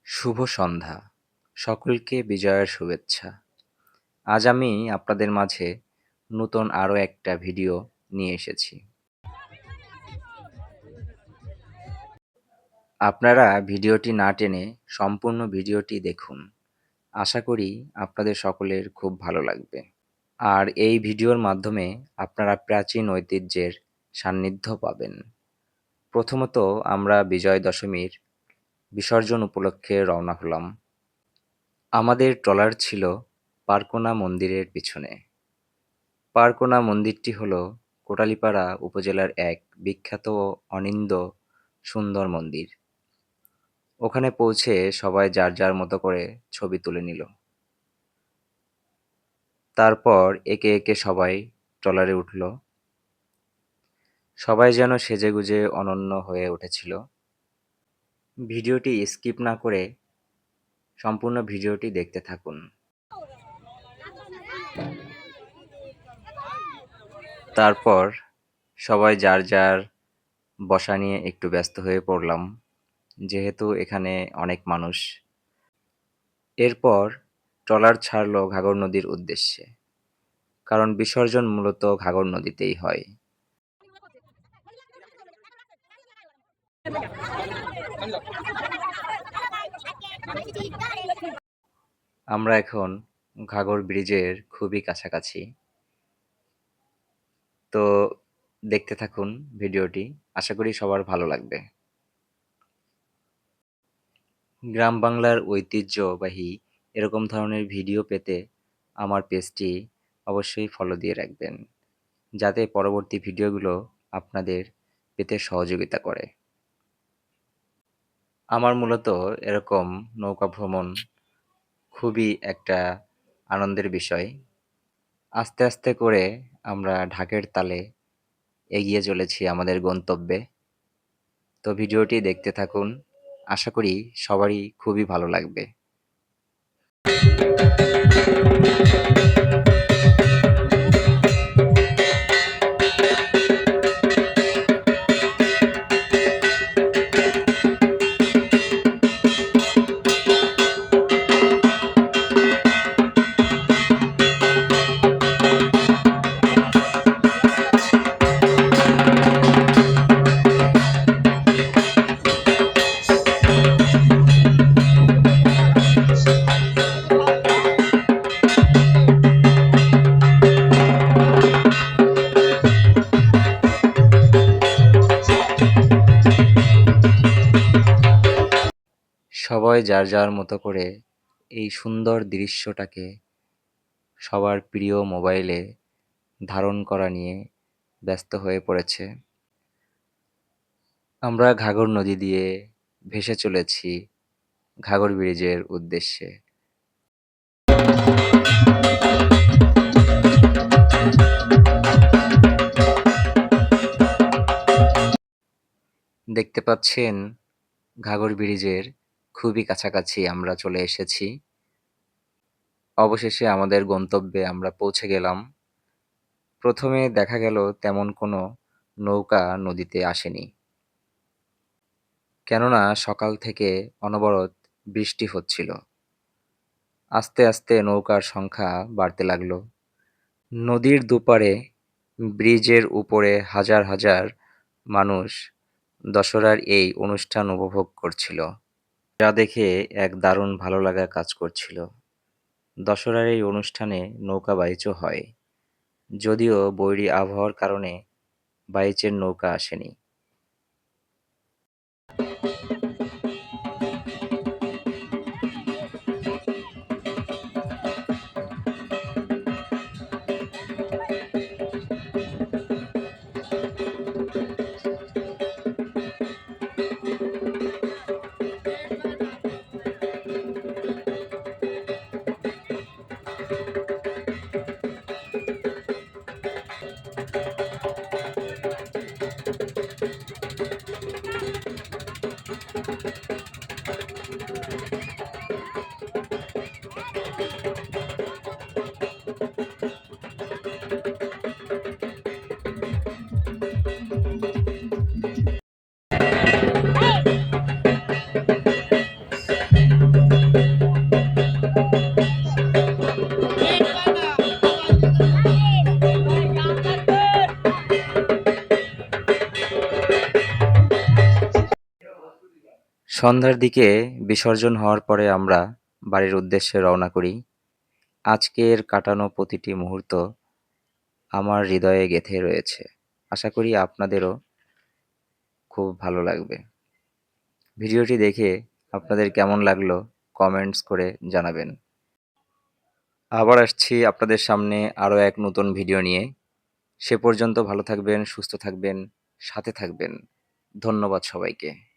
শুভ সন্ধ্যা। সকলকে বিজয়ের শুভেচ্ছা। আজ আমি আপনাদের মাঝে নতুন আরও একটা ভিডিও নিয়ে এসেছি। আপনারা ভিডিওটি না টেনে সম্পূর্ণ ভিডিওটি দেখুন। আশা করি আপনাদের সকলের খুব ভালো লাগবে। আর এই ভিডিওর মাধ্যমে আপনারা প্রাচীন ঐতিহ্যের সান্নিধ্য পাবেন। প্রথমত আমরা বিজয় দশমীর বিসর্জন উপলক্ষে রওনা হলাম। আমাদের ট্রলার ছিল পারকোনা মন্দিরের পিছনে। পারকোনা মন্দিরটি হল কোটালীপাড়া উপজেলার এক বিখ্যাত ও অনিন্দ্য সুন্দর মন্দির। ওখানে পৌঁছে সবাই যার যার মতো করে ছবি তুলে নিল। তারপর একে একে সবাই ট্রলারে উঠল। সবাই যেন সেজেগুজে অনন্য হয়ে উঠেছিল। ভিডিওটি স্কিপ না করে সম্পূর্ণ ভিডিওটি দেখতে থাকুন। তারপর সবাই যার যার বসা নিয়ে একটু ব্যস্ত হয়ে পড়লাম, যেহেতু এখানে অনেক মানুষ। এরপর ট্রলার ছাড়লো ঘাগর নদীর উদ্দেশ্যে, কারণ বিসর্জন মূলত ঘাগর নদীতেই হয়। আমরা এখন ঘাগর ব্রিজের খুবই কাছাকাছি। তো দেখতে থাকুন ভিডিওটি, আশা করি সবার ভালো লাগবে। গ্রাম বাংলার ঐতিহ্যবাহী এরকম ধরনের ভিডিও পেতে আমার পেজটি অবশ্যই ফলো দিয়ে রাখবেন, যাতে পরবর্তী ভিডিওগুলো আপনাদের পেতে সহযোগিতা করে। আমার মূলত এরকম নৌকা ভ্রমণ খুবই একটা আনন্দের বিষয়। আস্তে আস্তে করে আমরা ঢাকের তালে এগিয়ে চলেছি আমাদের গন্তব্যে। তো ভিডিওটি দেখতে থাকুন, আশা করি সবারই খুবই ভালো লাগবে। সবাই যার যার মতো করে এই সুন্দর দৃশ্যটাকে সবার প্রিয় মোবাইলে ধারণ করা নিয়ে ব্যস্ত হয়ে পড়েছে। আমরা ঘাগর নদী দিয়ে ভেসে চলেছি ঘাগর ব্রিজের উদ্দেশ্যে। দেখতে পাচ্ছেন ঘাগর ব্রিজের খুবই কাছাকাছি আমরা চলে এসেছি। অবশেষে আমাদের গন্তব্যে আমরা পৌঁছে গেলাম। প্রথমে দেখা গেল তেমন কোনো নৌকা নদীতে আসেনি, কেননা সকাল থেকে অনবরত বৃষ্টি হচ্ছিল। আস্তে আস্তে নৌকার সংখ্যা বাড়তে লাগলো। নদীর দুপারে ব্রিজের উপরে হাজার হাজার মানুষ দশরার এই অনুষ্ঠান উপভোগ করছিল, যা দেখে এক দারুণ ভালো লাগা কাজ করছিল। দশরার এই অনুষ্ঠানে নৌকা বাইচও হয়, যদিও বৈরী আবহাওয়ার কারণে বাইচের নৌকা আসেনি। সন্ধ্যার দিকে বিসর্জন হওয়ার পরে আমরা বাড়ির উদ্দেশ্যে রওনা করি। আজকের কাটানো প্রতিটি মুহূর্ত আমার হৃদয়ে গেঁথে রয়েছে। আশা করি আপনাদেরও খুব ভালো লাগবে। ভিডিওটি দেখে আপনাদের কেমন লাগলো কমেন্টস করে জানাবেন। আবার আসছি আপনাদের সামনে আরও এক নতুন ভিডিও নিয়ে। সে পর্যন্ত ভালো থাকবেন, সুস্থ থাকবেন, সাথে থাকবেন। ধন্যবাদ সবাইকে।